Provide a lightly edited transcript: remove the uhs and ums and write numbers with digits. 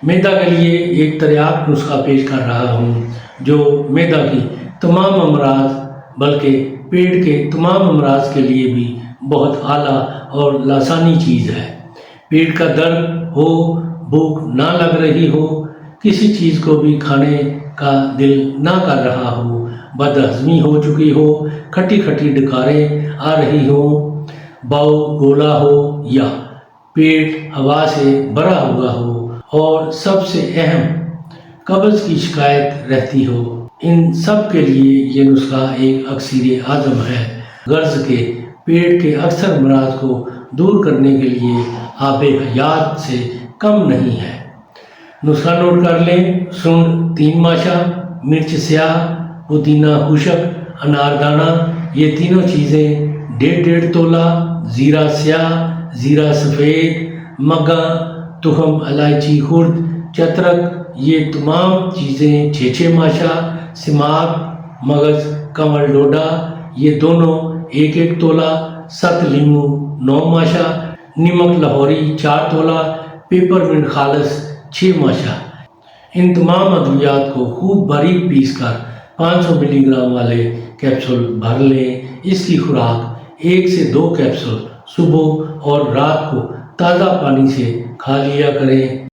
میدا کے لیے ایک دریافت نسخہ پیش کر رہا ہوں جو میدا کی تمام امراض بلکہ پیٹ کے تمام امراض کے لیے بھی بہت اعلیٰ اور لسانی چیز ہے۔ پیٹ کا درد ہو، بھوک نہ لگ رہی ہو، کسی چیز کو بھی کھانے کا دل نہ کر رہا ہو، بد ہضمی ہو چکی ہو، کھٹی کھٹی ڈکاریں آ رہی ہوں، باؤ گولا ہو یا پیٹ ہوا سے بھرا ہوا ہو اور سب سے اہم قبض کی شکایت رہتی ہو، ان سب کے لیے یہ نسخہ ایک اکسیر اعظم ہے۔ غرض کے پیٹ کے اکثر امراض کو دور کرنے کے لیے آب حیات سے کم نہیں ہے۔ نسخہ نوٹ کر لیں۔ سنڈ 3 ماشا، مرچ سیاہ، پودینہ خشک، اناردانہ، یہ تینوں چیزیں 1.5 تولہ، زیرہ سیاہ، زیرہ سفید، مگا، تخم الائچی خرد، چترک، یہ تمام چیزیں 6 ماشا، سماق، مغز، کنول ڈوڈا، یہ دونوں 1 تولہ، 7 لیموں 9 ماشا، نمک لاہوری 4 تولہ، پیپر منٹ خالص 6 ماشا۔ ان تمام ادویات کو خوب باریک پیس کر 500 ملی گرام والے کیپسول بھر لیں۔ اس کی خوراک 1 سے 2 کیپسول صبح اور رات کو تازہ پانی سے کھا لیا کریں۔